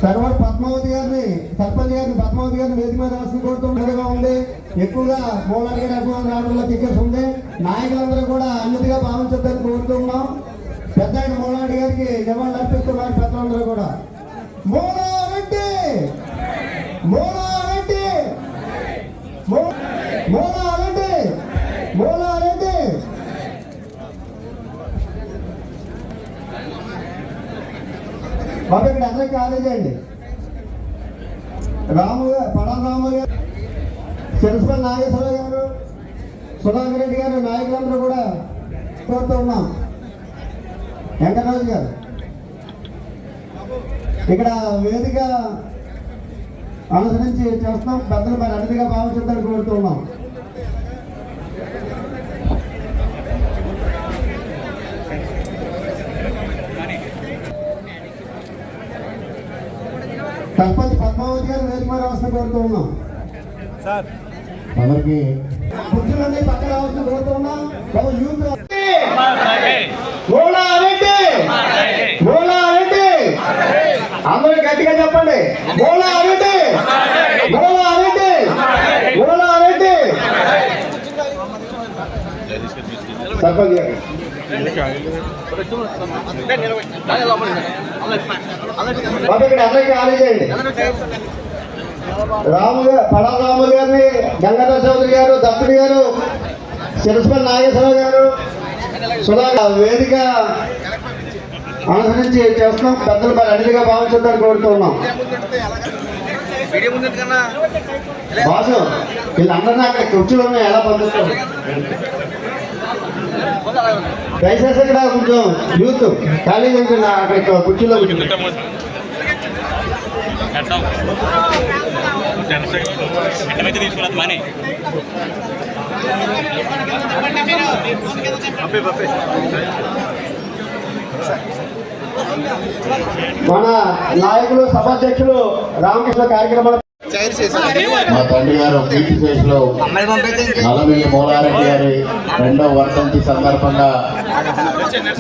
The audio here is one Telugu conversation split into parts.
తర్వాత పద్మావతి గారిని సర్పంచ్ గారిని పద్మావతి గారిని వేదిక మీద రాసిన కోరుతుండగా ఉంది. ఎక్కువగా మూలాడి గారి అభిమానులు రావడంలో టికెట్స్ ఉంది. నాయకులందరూ కూడా అన్నిటిగా భావించొద్దని కోరుతున్నాం. పెద్ద ఆయన మూలాడి గారికి జవాన్లు అర్పిస్తున్నారు. పెద్దలందరూ కూడా మూలారెడ్డి మూలారెడ్డి మూలారెడ్డి మూలారెడ్డి. బాబు ఇక్కడ అందరికీ ఆలోచండి. రాము రాము గారు, శిరస్పల్లి నాగేశ్వరరావు గారు, సుధాకర్ రెడ్డి గారు నాయకులందరూ కూడా కోరుతూ ఉన్నాం. వెంకటరాజు గారు ఇక్కడ వేదిక అనుసరించి చేస్తాం. పెద్దలు మరి అతిథిగా భావించాలని కోరుతూ ఉన్నాం. సర్పంచ్ పద్మావతి గారు వేదిక మీద రావాల్సిన కోరుతూ ఉన్నాం. అందరికి కుర్చీలన్నీ పక్కన రావాల్సిన కోరుతూ ఉన్నాం. యూత్ అందరూ గట్టిగా చెప్పండి. మూలారెడ్డి మూలారెడ్డి మూలారెడ్డి. సర్పంచ్ గారు ఇక్కడ అందరికీ ఆలోచించండి. రాము రాము గారిని, గంగాధర చౌదరి గారు, దత్తుడి గారు, శిరస్పల్లి నాగేశ్వరరావు గారు, సుధాకర్ వేదిక అనుసరించి చేస్తున్నాం. పెద్దలు మరి అన్నిటిగా భావించాలని కోరుతున్నాం. బాసు వీళ్ళందరినీ అక్కడ కుర్చీలో ఎలా పంపిస్తారు దయచేసి ఇక్కడ కొంచెం యూత్ ఖాళీ ఉంటుంది. అక్కడ కుర్చీలో మన నాయకులు సభాధ్యక్షులు రామకృష్ణ కార్యక్రమాలు మా తండ్రి గారు కీర్తి శేషులు నల్లమిల్లి మూలారెడ్డి గారి 2వ వర్ధంతి సందర్భంగా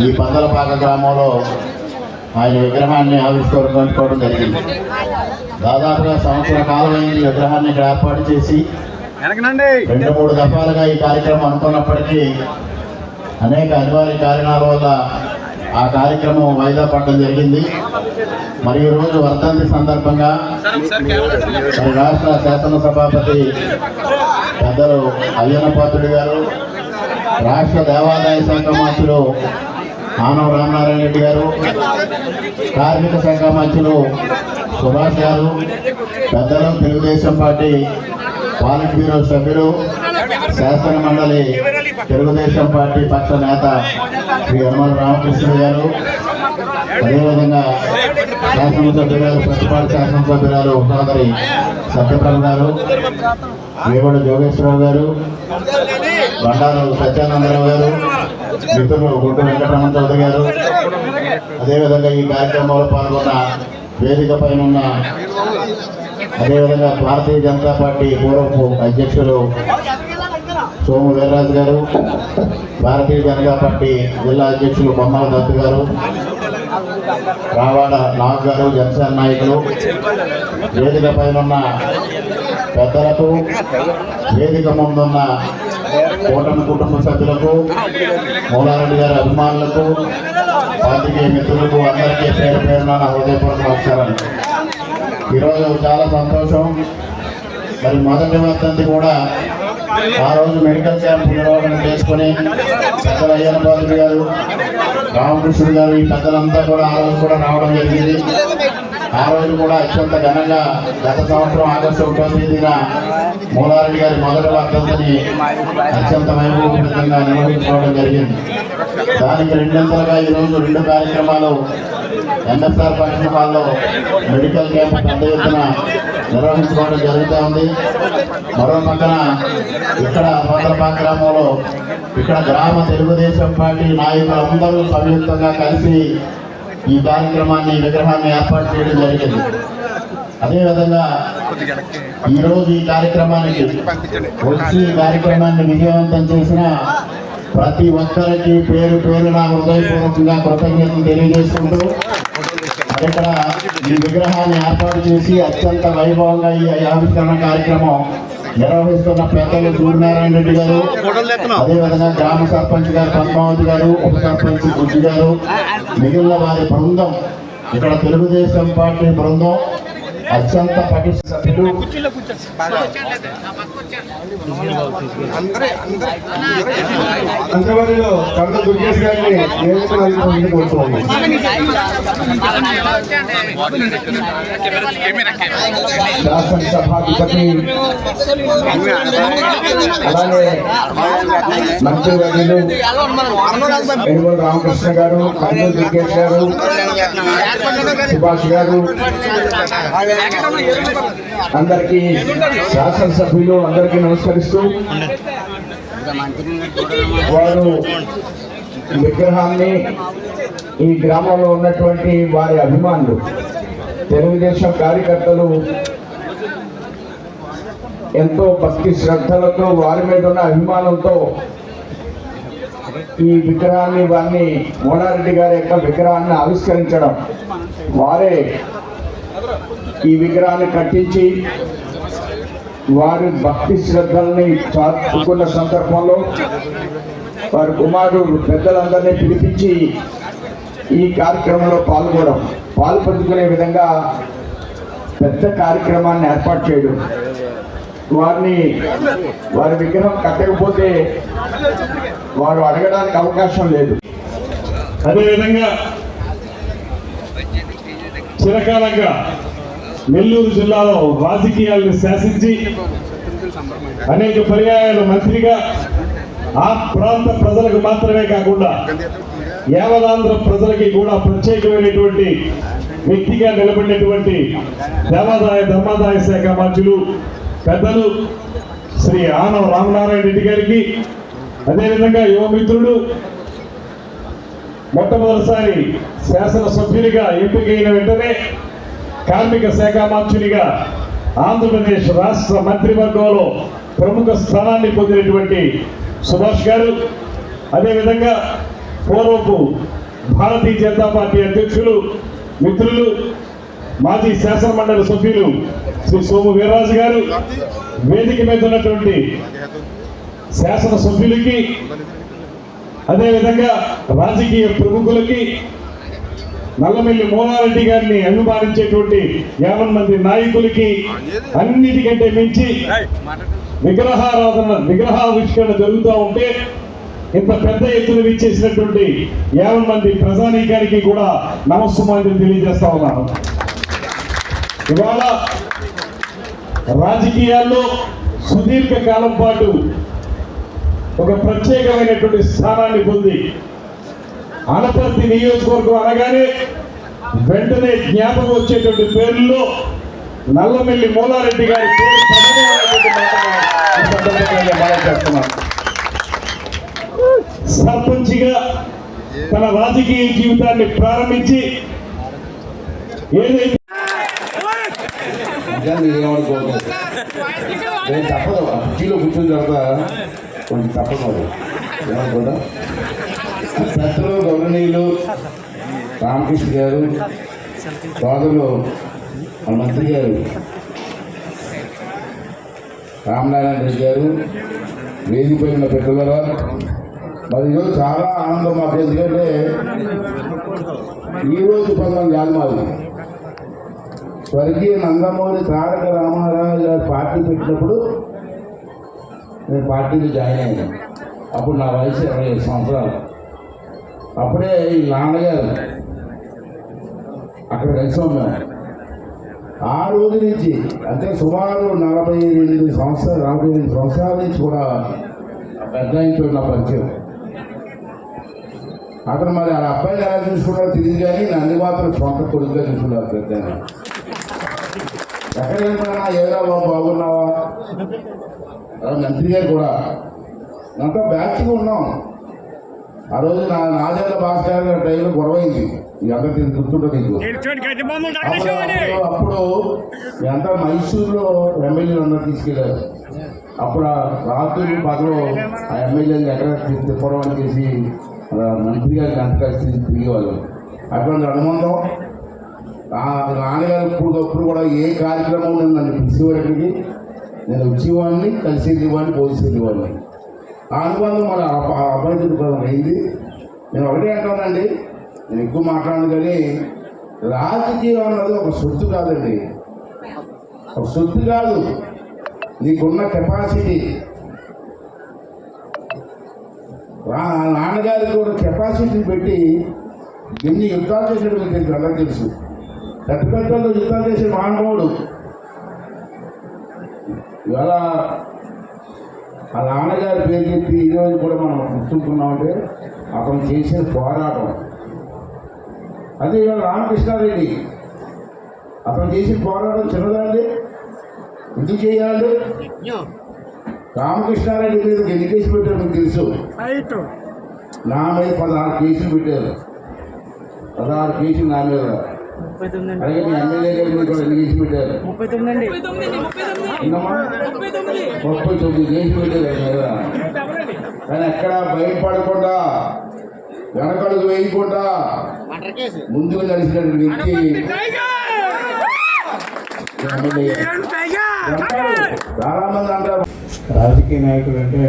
ఈ పందలపాక గ్రామంలో ఆయన విగ్రహాన్ని ఆవిష్కరించుకోవడం జరిగింది. దాదాపుగా సంవత్సర కాలం అయింది విగ్రహాన్ని ఇక్కడ ఏర్పాటు చేసి. 2-3 దఫాలుగా ఈ కార్యక్రమం అనుకున్నప్పటికీ అనేక అనివార్య కారణాల వల్ల ఆ కార్యక్రమం వాయిదా పడడం జరిగింది. మరి ఈరోజు వర్ధంతి సందర్భంగా మరి రాష్ట్ర శాసనసభాపతి పెద్దలు అయ్యన్నపాత్రుడి గారు, రాష్ట్ర దేవాదాయ శాఖ మంత్రులు ఆనవ రామనారాయణ రెడ్డి గారు, కార్మిక శాఖ మంత్రులు సుభాష్ గారు, పెద్దలు తెలుగుదేశం పార్టీ పాలిట్ బ్యూరో సభ్యులు, శాసన మండలి తెలుగుదేశం పార్టీ పక్ష నేత శ్రీ యనమల రామకృష్ణ గారు, అదేవిధంగా శాసనసభ్యురాలు ప్రతిపాటి శాసనసభ్యురాలు సోదరి సత్యప్రభ గారు, వేగోడు జోగేశ్వరరావు గారు, బండారు సత్యానందరావు గారు, మిత్రులు గుడ్డు వెంకటరమణ చౌదరి గారు, అదేవిధంగా ఈ కార్యక్రమంలో పాల్గొన్న వేదిక పైన ఉన్న అదేవిధంగా భారతీయ జనతా పార్టీ పూర్వపు అధ్యక్షులు సోము వీర్రాజు గారు, భారతీయ జనతా పార్టీ జిల్లా అధ్యక్షులు బొమ్మల దత్తు గారు, రావాడ నాగ్ గారు, జనసేన నాయకులు, వేదిక పైన ఉన్న పెద్దలకు, వేదిక ముందున్న కూటమి కుటుంబ సభ్యులకు, మూలారెడ్డి గారి అభిమానులకు, పార్టీకి మిత్రులకు అందరికీ పేరు పేరున నా హృదయపూర్వక నమస్కారాలు. ఈరోజు చాలా సంతోషం. మరి మొదటి వర్ధంతి కూడా ఆ రోజు మెడికల్ క్యాంప్ నిర్వహణ చేసుకుని పెద్దలు అయ్యన్నపాత్రుడు గారు, రామకృష్ణుడు గారు, ఈ పెద్దలంతా కూడా ఆ రోజు కూడా రావడం జరిగింది. ఆ రోజు కూడా అత్యంత ఘనంగా గత సంవత్సరం ఆగస్టు 1వ తేదీన మూలారెడ్డి గారి మొదటి వర్ధంతిని అత్యంత వైభవంగా నిర్వహించుకోవడం జరిగింది. దానికి రెండంతలుగా ఈరోజు 2 కార్యక్రమాలు ఎన్ఎస్ఆర్ ఫంక్షన్ హాల్లో మెడికల్ క్యాంప్ పెద్ద ఎత్తున నిర్వహించుకోవడం జరుగుతూ ఉంది. మరో పక్కన ఇక్కడ పందలపాక గ్రామంలో ఇక్కడ గ్రామ తెలుగుదేశం పార్టీ నాయకులందరూ సంయుక్తంగా కలిసి ఈ కార్యక్రమాన్ని విగ్రహాన్ని ఏర్పాటు చేయడం జరిగింది. అదేవిధంగా ఈరోజు ఈ కార్యక్రమానికి వచ్చి ఈ కార్యక్రమాన్ని విజయవంతం చేసిన ప్రతి ఒక్కరికి పేరు పేరున హృదయపూర్వకంగా కృతజ్ఞతలు తెలియజేసుకుంటూ ఇక్కడ ఈ విగ్రహాన్ని ఏర్పాటు చేసి అత్యంత వైభవంగా ఈ ఆవిష్కరణ కార్యక్రమం నిర్వహిస్తున్న పెద్దలు సూర్యనారాయణ రెడ్డి గారు, అదేవిధంగా గ్రామ సర్పంచ్ గారు పద్మావతి గారు, ఉప సర్పంచ్ బుద్ధి గారు, మిగిలిన వారి బృందం, ఇక్కడ తెలుగుదేశం పార్టీ బృందం అత్యంత పటిష్ట సభ్యులు మంత్రివర్యులు కడత దుర్గేష్ గారిని శాసనసభాధిపతి, అలానే మంత్రివర్యులు ఎనుగోలు రామకృష్ణ గారు, కర్నూలు దుర్గేష్ గారు, సుభాష్ గారు, అందరికీ శాసనసభ్యులు అందరికీ నమస్కరిస్తూ, వారు విగ్రహాన్ని ఈ గ్రామంలో ఉన్నటువంటి వారి అభిమానులు, తెలుగుదేశం కార్యకర్తలు ఎంతో భక్తి శ్రద్ధలతో వారి మీద ఉన్న అభిమానంతో ఈ విగ్రహాన్ని వారిని మోనారెడ్డి గారి యొక్క విగ్రహాన్ని ఆవిష్కరించడం, వారే ఈ విగ్రహాన్ని కట్టించి వారి భక్తి శ్రద్ధల్ని చాటుకున్న సందర్భంలో వారి కుమారుడు పెద్దలందరినీ పిలిపించి ఈ కార్యక్రమంలో పాల్పంచుకునే విధంగా పెద్ద కార్యక్రమాన్ని ఏర్పాటు చేయడం, వారి విగ్రహం కట్టకపోతే వారు అడగడానికి అవకాశం లేదు. అదేవిధంగా చిరకాలంగా నెల్లూరు జిల్లాలో రాజకీయాలను శాసించి అనేక పర్యాయాలు మంత్రిగా ఆ ప్రాంత ప్రజలకు మాత్రమే కాకుండా యావదాంధ్ర ప్రజలకి కూడా ప్రత్యేకమైనటువంటి వ్యక్తిగా నిలబడినటువంటి దేవాదాయ ధర్మాదాయ శాఖ మంత్రులు పెద్దలు శ్రీ ఆనవ రామనారాయణ రెడ్డి గారికి, అదేవిధంగా యువమిత్రుడు మొట్టమొదటిసారి శాసనసభ్యునిగా ఎంపికైన వెంటనే కార్మిక శాఖ మంత్రునిగా ఆంధ్రప్రదేశ్ రాష్ట్ర మంత్రివర్గంలో ప్రముఖ స్థానాన్ని పొందినటువంటి సుభాష్ గారు, అదేవిధంగా పూర్వపు భారతీయ జనతా పార్టీ అధ్యక్షులు మిత్రులు మాజీ శాసన మండలి సభ్యులు శ్రీ సోము వీర్రాజు గారు, వేదిక మీద ఉన్నటువంటి శాసన సభ్యులకి, అదేవిధంగా రాజకీయ ప్రముఖులకి, నల్లమిల్లి మోనారెడ్డి గారిని అభిమానించేటువంటి 50 మంది నాయకులకి, అన్నిటికంటే మించి విగ్రహావిష్కరణ జరుగుతూ ఉంటే ఇంత పెద్ద ఎత్తున విచ్చేసినటువంటి 50 మంది ప్రజానీకానికి కూడా నమస్సుమాంజలి తెలియజేస్తా ఉన్నాను. ఇవాళ రాజకీయాల్లో సుదీర్ఘ కాలం పాటు ఒక ప్రత్యేకమైనటువంటి స్థానాన్ని పొంది అనపర్తి నియోజకవర్గం అనగానే వెంటనే జ్ఞాపకం వచ్చేటువంటి పేర్లలో నల్లమిల్లి మోనారెడ్డి గారి పేరు చేస్తున్నాను. సర్పంచిగా తన రాజకీయ జీవితాన్ని ప్రారంభించి ఏదైతే తప్పదు కుర్చీలో కూర్చున్న తర్వాత కొంచెం తప్పదు ఏమనుకోదా. పెద్దలు గౌరవనీయులు రామకృష్ణ గారు, సోదరులు మన మంత్రి గారు రామనారాయణ రెడ్డి గారు, వేదికపై ఉన్న పెద్దల మరి ఈరోజు చాలా ఆనందం మాకు. ఎందుకంటే ఈరోజు 10 జాలమాలు స్వర్గీయ నందమూరి తారక రామారావు గారు పార్టీ పెట్టినప్పుడు నేను పార్టీలో జాయిన్ అయ్యాను. అప్పుడు నా వయసు 25 సంవత్సరాలు. అప్పుడే ఈ నాన్నగారు అక్కడ కలిసాం మేము. ఆ రోజు నుంచి అంటే సుమారు 48 సంవత్సరాల నుంచి కూడా పెద్ద ఆయనతో నా పరిచయం. అతను మరి ఆ అబ్బాయిని ఎలా చూసుకున్నారో తెలియదు, కానీ నన్ను మాత్రం సొంత కొడుకుగా చూసుకున్నారు పెద్ద. ఎక్కడైనా ఏదో బాగున్నావా, మంత్రి గారు కూడా అంతా బ్యాచ్గా ఉన్నాం. ఆ రోజు నాదేళ్ల భాస్కర్ గారి టైంలో గొడవైంది, ఇదంతా గుర్తుంటుంది నీకు. అప్పుడు ఇదంతా మైసూరులో ఎమ్మెల్యేలు అందరూ తీసుకెళ్ళారు. అప్పుడు రాత్రి పగలు ఆ ఎమ్మెల్యేని ఎక్కడ తిప్పడం అని చేసి మంత్రి గారికి అంత కలిసి తిరిగేవాళ్ళు. అటువంటి అనుబంధం నాన్నగారు ఇప్పుడు కూడా ఏ కార్యక్రమం నన్ను పిలిచేవారికి నేను వచ్చేవాడిని, కలిసేవాడిని, పోసేవాడిని. ఆ అనుబంధం మన అభ్యర్థులు అయింది. నేను ఒకటే అంటానండి, నేను ఎక్కువ మాట్లాడను కానీ రాజకీయం అన్నది ఒక సొత్తు కాదండి, ఒక సొత్తు కాదు. నీకున్న కెపాసిటీ, నాన్నగారికి కూడా కెపాసిటీని పెట్టి ఎన్ని యుద్ధాలు చేసాడు మీకు అందరూ తెలుసు. ప్రతిపక్షంతో యుద్ధాలు చేసే మానవుడు ఇవాళ ఆ నాన్నగారి పేరు చెప్పి ఈరోజు కూడా మనం గుర్తుంటున్నామంటే అతను చేసిన పోరాటం. అదే ఇవాళ రామకృష్ణారెడ్డి అతను చేసిన పోరాటం చిన్నదండి. ఎందుకు చేయాలి? రామకృష్ణారెడ్డి మీద ఎన్ని కేసులు పెట్టారు మీకు తెలుసు. నా మీద 16 కేసులు పెట్టారు. 16 కేసులు నా మీద. అలాగే మీ ఎమ్మెల్యే గారి మీద కూడా ఎన్ని కేసులు పెట్టారు? 39 కేసులు పెట్టారు. కానీ ఎక్కడ భయపడకుండా, వెనకడుగు వేయకుండా ముందుకు నడిచినటువంటి వ్యక్తి చాలా మంది అంటారు రాజకీయ నాయకులు అంటే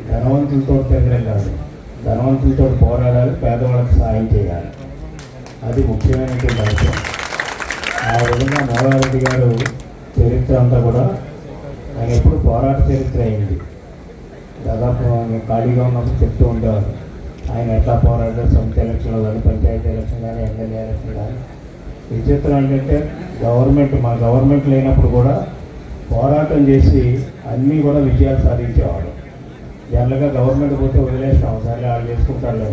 ధనవంతులతో తిరగడం కాదు, ధనవంతులతో పోరాడాలి, పేదవాళ్ళకి సాయం చేయాలి. అది ముఖ్యమైనటువంటి అంశం. ఆ విధంగా మోరారెడ్డి గారు చరిత్ర అంతా కూడా ఆయన ఎప్పుడు పోరాట చరిత్ర అయింది. దాదాపు ఖాళీగా ఉన్నప్పుడు చెప్తూ ఉండేవారు ఆయన ఎట్లా పోరాడారు. సొంత ఎలక్షన్లో కానీ, పంచాయతీ ఎలక్షన్ కానీ, ఎమ్మెల్యే ఎలక్షన్ కానీ. విచిత్రం ఏంటంటే మా గవర్నమెంట్ లేనప్పుడు కూడా పోరాటం చేసి అన్నీ కూడా విజయాలు సాధించేవాడు. జనరల్గా గవర్నమెంట్ పోతే వదిలేస్తాం, సరే వాళ్ళు చేసుకుంటారు.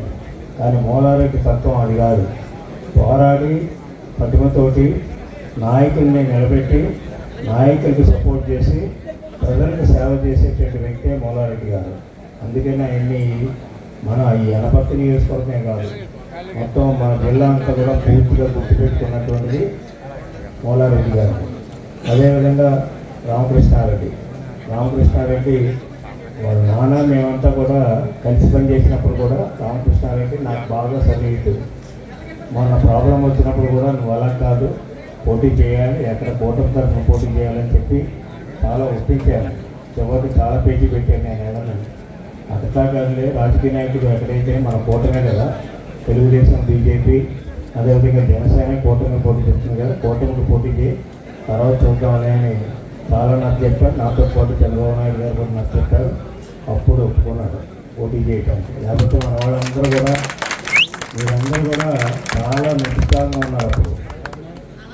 కానీ మోరారెడ్డి తత్వం అది కాదు. పోరాడి పటిమతోటి నాయకుల్ని నిలబెట్టి, నాయకులకి సపోర్ట్ చేసి, ప్రజలకు సేవ చేసేటువంటి వ్యక్తే మోరారెడ్డి గారు. అందుకని ఆయన్ని మన ఈ అనపర్తి నియోజకవర్గమే కాదు, మొత్తం మన జిల్లా అంతా కూడా పూర్తిగా గుర్తుపెట్టుకున్నటువంటిది మోరారెడ్డి గారు. అదేవిధంగా రామకృష్ణారెడ్డి వాళ్ళ నాన్న మేమంతా కూడా కలిసి పని చేసినప్పుడు కూడా రామకృష్ణారెడ్డి నాకు బాగా సన్నిహితుడు. మొన్న ప్రాబ్లం వచ్చినప్పుడు కూడా నువ్వు అలా కాదు, పోటీ చేయాలి, ఎక్కడ కూటమి తరఫున పోటీ చేయాలని చెప్పి చాలా ఒప్పించాను. చివరికి చాలా పేజీ పెట్టాను నేను ఏదన్నా. అట్లా కాదులే, రాజకీయ నాయకుడు ఎక్కడైతే మన కూటమే కదా, తెలుగుదేశం, బీజేపీ, అదేవిధంగా జనసేన కూటమి పోటీ చేస్తుంది కదా, కూటమికి పోటీ చేయి, తర్వాత చూద్దామని అని చాలా నాకు చెప్పారు. నాతో పాటు చంద్రబాబు నాయుడు గారు కూడా నాకు చెప్పారు. అప్పుడు ఒప్పుకున్నాడు పోటీ చేయడానికి. లేకపోతే మన వాళ్ళందరూ కూడా, మీరందరూ కూడా చాలా నిష్ఠాంగా ఉన్నారు. అప్పుడు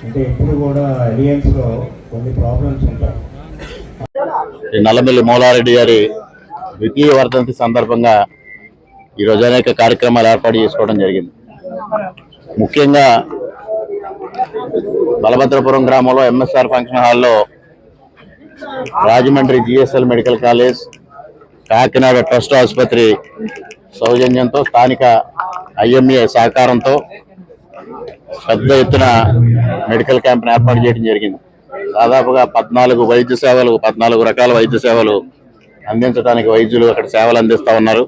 అంటే ఎప్పుడు కూడా అలియన్స్లో కొన్ని ప్రాబ్లమ్స్ ఉంటాయి. నల్లమిల్లి మోలారెడ్డి గారి ద్వితీయ వర్ధంతి సందర్భంగా ఈరోజు అనేక కార్యక్రమాలు ఏర్పాటు చేసుకోవడం జరిగింది. ముఖ్యంగా బలభద్రపురం గ్రామంలో ఎంఎస్ఆర్ ఫంక్షన్ హాల్లో Rajahmundry GSL medical college, Kakinada trust ఆసుపత్రి సౌజన్యంతో, స్థానిక ఐఎంఏ సహకారంతో పెద్ద ఎత్తున మెడికల్ క్యాంప్ను ఏర్పాటు చేయడం జరిగింది. దాదాపుగా 14 రకాల వైద్య సేవలు అందించడానికి వైద్యులు అక్కడ సేవలు అందిస్తూ ఉన్నారు.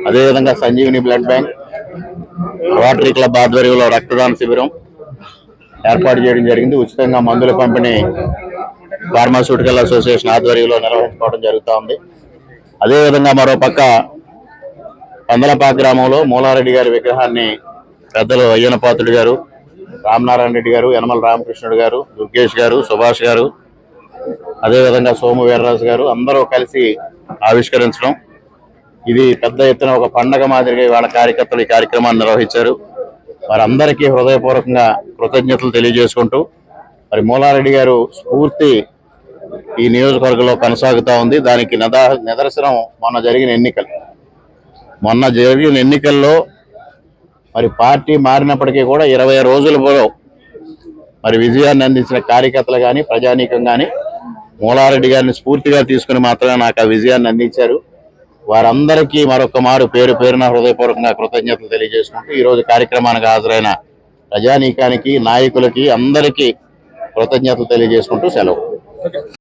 అదేవిధంగా Sanjeevini blood bank, rotary club ఆధ్వర్యంలో రక్తదాన శిబిరం ఏర్పాటు చేయడం జరిగింది. ఉచితంగా మందుల పంపిణీ ఫార్మాస్యూటికల్ అసోసియేషన్ ఆధ్వర్యంలో నిర్వహించుకోవడం జరుగుతూ ఉంది. అదేవిధంగా మరోపక్క పందలపాక గ్రామంలో మోలారెడ్డి గారి విగ్రహాన్ని పెద్దలు అయ్యనపాత్రుడు గారు, రామనారాయణ రెడ్డి గారు, యనమల రామకృష్ణుడు గారు, దుర్గేష్ గారు, సుభాష్ గారు, అదేవిధంగా సోము వీర్రాజు గారు అందరూ కలిసి ఆవిష్కరించడం, ఇది పెద్ద ఎత్తున ఒక పండగ మాదిరిగా వాళ్ళ కార్యకర్తలు ఈ కార్యక్రమాన్ని నిర్వహించారు. వారందరికీ హృదయపూర్వకంగా కృతజ్ఞతలు తెలియజేసుకుంటూ, మరి మోలారెడ్డి గారు స్ఫూర్తి ఈ నియోజకవర్గంలో కొనసాగుతూ ఉంది. దానికి నిదర్శనం మొన్న జరిగిన ఎన్నికల్లో మరి పార్టీ మారినప్పటికీ కూడా 20 రోజులలో మరి విజయాన్ని అందించిన కార్యకర్తలు కానీ, ప్రజానీకం కానీ మోలారెడ్డి గారిని స్ఫూర్తిగా తీసుకుని మాత్రమే నాకు ఆ విజయాన్ని అందించారు. వారందరికీ మరొక మారు పేరు పేరున హృదయపూర్వకంగా కృతజ్ఞతలు తెలియజేసుకుంటూ ఈరోజు కార్యక్రమానికి హాజరైన ప్రజానీకానికి, నాయకులకి అందరికీ కృతజ్ఞతలు తెలియజేసుకుంటూ సెలవు.